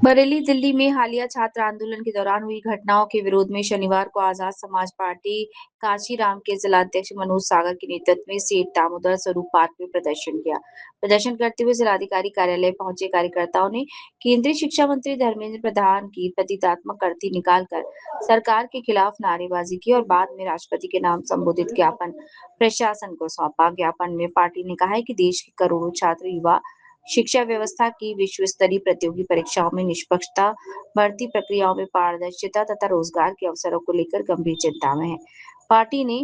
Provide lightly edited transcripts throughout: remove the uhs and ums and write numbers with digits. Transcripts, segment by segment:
बरेली, दिल्ली में हालिया छात्र आंदोलन के दौरान हुई घटनाओं के विरोध में शनिवार को आजाद समाज पार्टी कांशीराम के जिलाध्यक्ष मनोज सागर के नेतृत्व में सेठ दामोदर स्वरूप पार्क में प्रदर्शन किया। प्रदर्शन करते हुए जिलाधिकारी कार्यालय पहुंचे कार्यकर्ताओं ने केंद्रीय शिक्षा मंत्री धर्मेंद्र प्रधान की प्रतीकात्मक अर्थी निकालकर सरकार के खिलाफ नारेबाजी की और बाद में राष्ट्रपति के नाम संबोधित ज्ञापन प्रशासन को सौंपा। ज्ञापन में पार्टी ने कहा है कि देश के करोड़ों छात्र युवा शिक्षा व्यवस्था की विश्व स्तरीय प्रतियोगी परीक्षाओं में निष्पक्षता, भर्ती प्रक्रियाओं में पारदर्शिता तथा रोजगार के अवसरों को लेकर गंभीर चिंता में है। पार्टी ने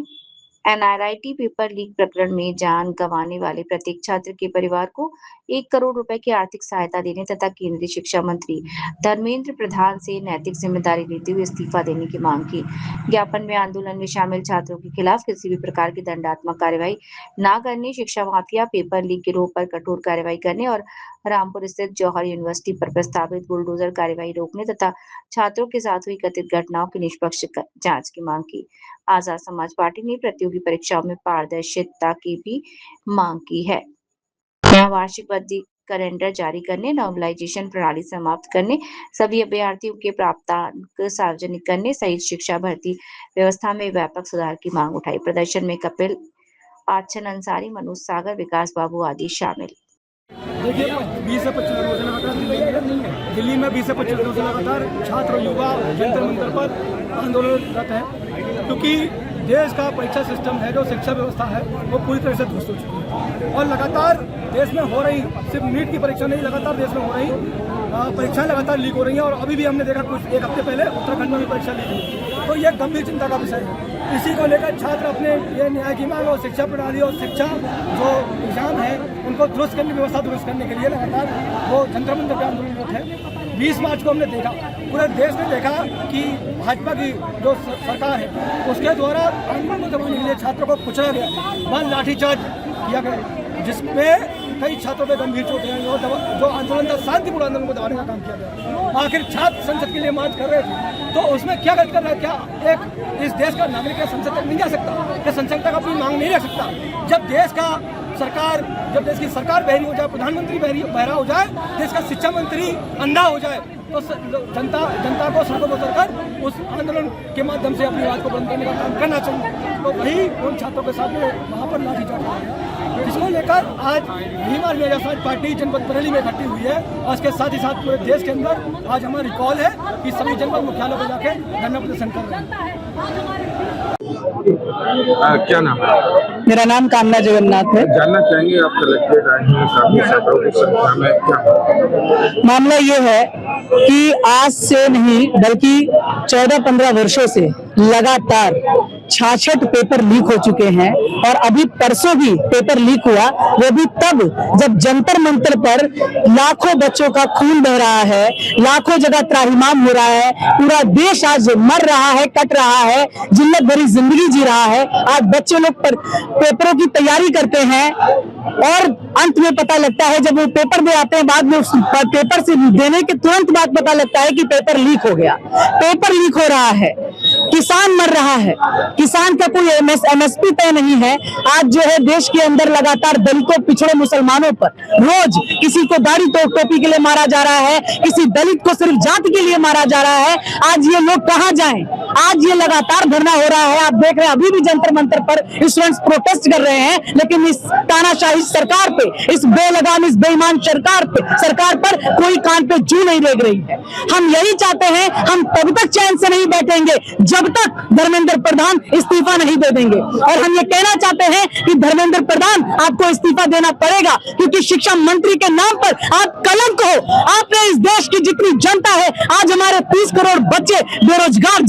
एनआरआईटी पेपर लीक प्रकरण में जान गंवाने वाले प्रत्येक छात्र के परिवार को 1 करोड़ रुपए की आर्थिक सहायता देने तथा केंद्रीय शिक्षा मंत्री धर्मेंद्र प्रधान से नैतिक जिम्मेदारी लेते हुए इस्तीफा देने की मांग की। ज्ञापन में आंदोलन में शामिल छात्रों के खिलाफ किसी भी प्रकार की दंडात्मक कार्रवाई न करने, शिक्षा माफिया, पेपर लीक गिरोह पर कठोर कार्रवाई करने और रामपुर स्थित जौहर यूनिवर्सिटी पर प्रस्तावित बुलडोजर कार्रवाई रोकने तथा छात्रों के साथ हुई कथित घटनाओं की निष्पक्ष जांच की मांग की। आजाद समाज पार्टी ने प्रतियोगी परीक्षाओं में पारदर्शिता की भी मांग की है। वार्षिक भर्ती कैलेंडर जारी करने, नॉर्मलाइजेशन प्रणाली समाप्त करने, सभी अभ्यर्थियों के प्राप्तांक सार्वजनिक करने सहित शिक्षा भर्ती व्यवस्था में व्यापक सुधार की मांग उठाई। प्रदर्शन में कपिल आच्छन अंसारी, मनोज सागर, विकास बाबू आदि शामिल। देखिए 20 से 25 दिनों से लगातार दिल्ली में 20 से 25 दिनों से लगातार छात्र युवा जंतर मंतर पर आंदोलनरत है, क्योंकि देश का परीक्षा सिस्टम है, जो शिक्षा व्यवस्था है, वो पूरी तरह से ध्वस्त हो चुकी है। और लगातार देश में हो रही, सिर्फ नीट की परीक्षा नहीं, लगातार देश में हो रही परीक्षाएं लगातार लीक हो रही हैं। और अभी भी हमने देखा कुछ एक हफ्ते पहले उत्तराखंड में भी परीक्षा लीक हुई। तो ये गंभीर चिंता का विषय है। इसी को लेकर छात्र अपने ये न्याय की मांग और शिक्षा प्रणाली और शिक्षा जो एग्जाम है उनको दुरुस्त करने की व्यवस्था दुरुस्त करने के लिए लगातार वो जंतर मंतर पे आंदोलनरत है। 20 मार्च को हमने देखा, पूरे देश ने देखा कि भाजपा की जो सरकार है उसके द्वारा आंदोलन को दबाने के लिए छात्रों को कुचला गया, बल लाठीचार्ज किया गया, जिसमें कई छात्रों पे गंभीर चोटें आई और जो आंदोलन था शांतिपूर्ण आंदोलन को दबाने का काम किया गया। आखिर छात्र संसद के लिए मार्च कर रहे थे, तो उसमें क्या गलत कर रहा है? क्या एक इस देश का नागरिक संसद तक नहीं जा सकता? क्या संसद तक अपनी मांग नहीं रख सकता? जब देश की सरकार बहरी हो जाए, प्रधानमंत्री बहरा हो जाए, देश का शिक्षा मंत्री अंधा हो जाए, तो जनता को सड़कों पर उतरकर उस आंदोलन के माध्यम से अपनी आवाज को बुलंद करने का काम करना चाहिए। तो वही उन छात्रों के साथ में वहाँ पर लाठीचार्ज किया गया, जिसको लेकर आज भीम समाज पार्टी जनपद बरेली में इकट्ठी हुई है। और इसके साथ ही साथ पूरे देश के अंदर आज हमारी कॉल है कि सभी जनपद मुख्यालयों पर जाके धरना प्रदर्शन कर रहे हैं। क्या नाम है? मेरा नाम कामना जगन्नाथ है। जानना चाहेंगे आप कलेक्ट्रेट आए हैं, काफी छात्रों की संख्या में, क्या मामला ये है कि आज से नहीं बल्कि 14-15 वर्षों से लगातार 66 पेपर लीक हो चुके हैं। और अभी परसों भी पेपर लीक हुआ, वो भी तब जब जंतर मंतर पर लाखों बच्चों का खून बह रहा है, लाखों जगह त्राहिमाम हो रहा है, पूरा देश आज मर रहा है, कट रहा है, जिल्लत भरी जिंदगी जी रहा है। आज बच्चे लोग पेपरों की तैयारी करते हैं और अंत में पता लगता है, जब वो पेपर दे आते हैं, बाद में उस पेपर से देने के तुरंत बाद पता लगता है कि पेपर लीक हो गया। पेपर लीक हो रहा है, किसान मर रहा है, किसान का कोई एमएसपी तय नहीं है। आज जो है देश के अंदर लगातार दलितों, पिछड़े मुसलमानों पर रोज किसी को दाढ़ी टोपी के लिए मारा जा रहा है, किसी दलित को सिर्फ जाति के लिए मारा जा रहा है। आज ये लोग कहाँ जाएं? आज ये लगातार धरना हो रहा है। आप देख रहे हैं अभी भी जंतर मंतर पर स्टूडेंट्स प्रोटेस्ट कर रहे हैं, लेकिन इस तानाशाही सरकार पे, इस बेलगाम, इस बेईमान सरकार पर कोई कान पे जू नहीं रेंग रही है। हम यही चाहते हैं, हम तब तक चैन से नहीं बैठेंगे जब तक धर्मेंद्र प्रधान इस्तीफा नहीं दे देंगे। और हम ये कहना चाहते हैं कि धर्मेंद्र प्रधान आपको इस्तीफा देना पड़ेगा, क्योंकि शिक्षा मंत्री के नाम पर आप कलंक हो। आपने इस देश की जितनी जनता है, आज हमारे 30 करोड़ बच्चे बेरोजगार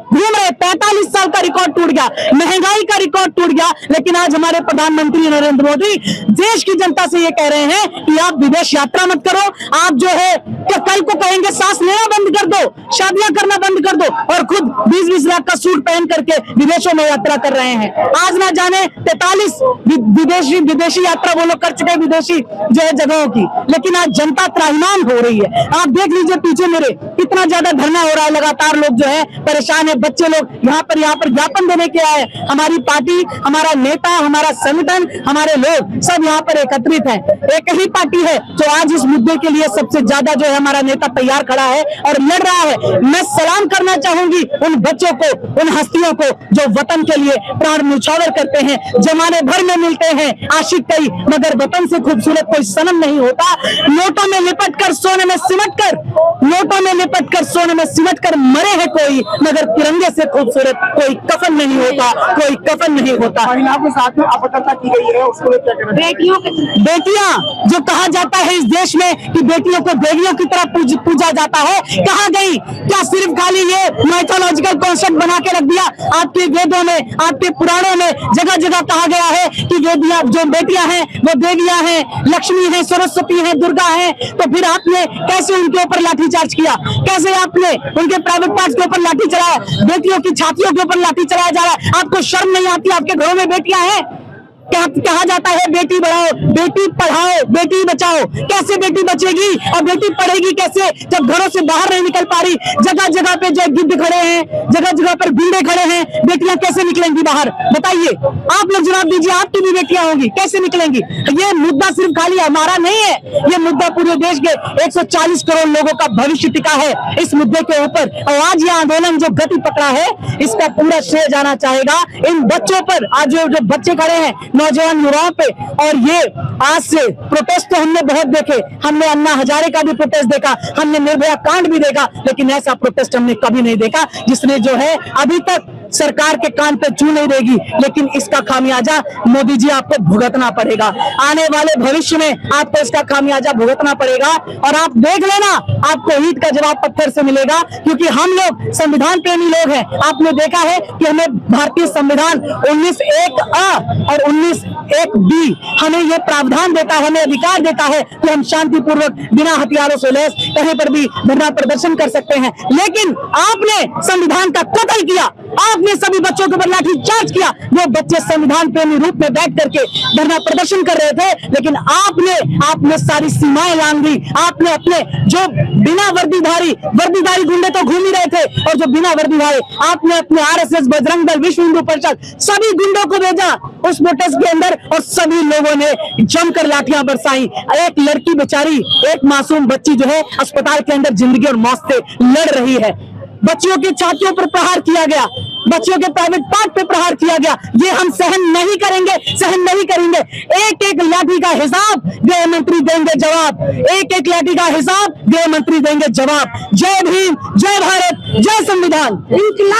घूम रहे, 45 साल का रिकॉर्ड टूट गया, महंगाई का रिकॉर्ड टूट गया, लेकिन आज हमारे प्रधानमंत्री नरेंद्र मोदी देश की जनता से ये कह रहे हैं कि आप विदेश यात्रा मत करो। आप जो है क्या कल को कहेंगे सांस लेना बंद कर दो, शादियां करना बंद कर दो, और खुद 20-20 लाख का सूट पहन करके विदेशों में यात्रा कर रहे हैं। आज ना जाने 43 विदेशी यात्रा वो लोग कर चुके हैं, विदेशी जो है जगहों की, लेकिन आज जनता त्राहिमाम हो रही है। आप देख लीजिए पीछे मेरे कितना ज्यादा धरना हो रहा है, लगातार लोग जो है परेशान है, बच्चे लोग यहाँ पर ज्ञापन देने के आए। हमारी पार्टी, हमारा नेता, हमारा संगठन, हमारे लोग सब यहाँ पर एकत्रित हैं। एक ही पार्टी है जो आज इस मुद्दे के लिए सबसे ज्यादा जो है हमारा नेता तैयार खड़ा है और लड़ रहा है। मैं सलाम करना चाहूंगी उन बच्चों को, उन हस्तियों को जो वतन के लिए प्राण न्यौछावर करते हैं। जमाने भर में मिलते हैं आशिक कई, मगर वतन से खूबसूरत कोई सनम नहीं होता। नोटों में लिपट कर सोने में सिमट कर, नोटों में लिपट कर सोने में सिमट कर मरे हैं कोई, मगर तिरंगे से खूबसूरत कोई कफन नहीं होता, कोई कफन नहीं होता। महिलाओं के साथ में अपकता की गई है, उसको क्या कहना चाहिए? बेटियां जो कहा जाता है इस देश में कि बेटियों को देवियों की तरह पूजा जाता है, कहाँ गई? क्या सिर्फ खाली ये माइथोलॉजिकल कॉन्सेप्ट बना के रख दिया? आपके वेदों में, आपके पुराणों में जगह जगह कहा गया है कि वेदियां जो बेटियां हैं वो देवियां हैं, लक्ष्मी है, सरस्वती है, दुर्गा है। तो फिर आपने कैसे उनके ऊपर लाठीचार्ज किया? कैसे आपने उनके प्राइवेट पार्ट्स के ऊपर लाठी चलाया? बेटियों की छातियों के ऊपर लाठी चलाया जा रहा है। आपको शर्म नहीं आती? आपके घरों में बेटियां हैं। कहा जाता है बेटी बढ़ाओ, बेटी पढ़ाओ, बेटी बचाओ। कैसे बेटी बचेगी और बेटी पढ़ेगी कैसे जब घरों से बाहर नहीं निकल पा रही? जगह जगह पे जो गिद्ध खड़े हैं, जगह जगह पर गुंडे खड़े हैं, बेटियां कैसे निकलेंगी बाहर? बताइए, आप लोग जवाब दीजिए। आपकी भी बेटियां होंगी, कैसे निकलेंगी? ये मुद्दा सिर्फ खाली हमारा नहीं है, ये मुद्दा पूरे देश के 140 करोड़ लोगों का भविष्य टिका है इस मुद्दे के ऊपर। और आज ये आंदोलन जो गति पकड़ा है, इसका पूरा श्रेय जाना चाहेगा इन बच्चों पर। आज जो बच्चे खड़े हैं, नौजवान युवाओं पे। और ये आज से प्रोटेस्ट तो हमने बहुत देखे, हमने अन्ना हजारे का भी प्रोटेस्ट देखा, हमने निर्भया कांड भी देखा, लेकिन ऐसा प्रोटेस्ट हमने कभी नहीं देखा जिसने जो है अभी तक सरकार के कान पे चू नहीं देगी। लेकिन इसका खामियाजा मोदी जी आपको भुगतना पड़ेगा। आने वाले भविष्य में आपको इसका खामियाजा भुगतना पड़ेगा। और आप देख लेना, आपको ईंट का जवाब पत्थर से मिलेगा, क्योंकि हम लोग संविधान प्रेमी लोग हैं। आपने देखा है कि हमें भारतीय संविधान 19(1)(a) और 19(1)(b) हमें यह प्रावधान देता है, हमें अधिकार देता है कि हम शांतिपूर्वक बिना हथियारों से लैस कहीं पर भी धरना प्रदर्शन कर सकते हैं। लेकिन आपने संविधान का कत्ल किया, आपने सभी बच्चों के ऊपर लाठी चार्ज किया। वो बच्चे संविधान प्रेमी रूप में बैठ करके धरना प्रदर्शन कर रहे थे, लेकिन आपने सारी सीमाएं लांघ दी। आपने अपने जो बिना वर्दीधारी गुंडे तो घूम ही रहे थे, और जो बिना वर्दीधारी, आपने अपने RSS, बजरंग दल, विश्व हिंदू परिषद सभी गुंडों को भेजा उस प्रोटेस्ट के अंदर, और सभी लोगों ने जमकर लाठियां बरसाई। एक लड़की बेचारी, एक मासूम बच्ची जो है अस्पताल के अंदर जिंदगी और मौत से लड़ रही है। बच्चियों की छातियों पर प्रहार किया गया, बच्चियों के प्राइवेट पार्ट पे प्रहार किया गया। ये हम सहन नहीं करेंगे, सहन नहीं करेंगे। एक एक लाठी का हिसाब गृह मंत्री देंगे जवाब, एक एक लाठी का हिसाब गृह मंत्री देंगे जवाब। जय भीम, जय भारत, जय संविधान।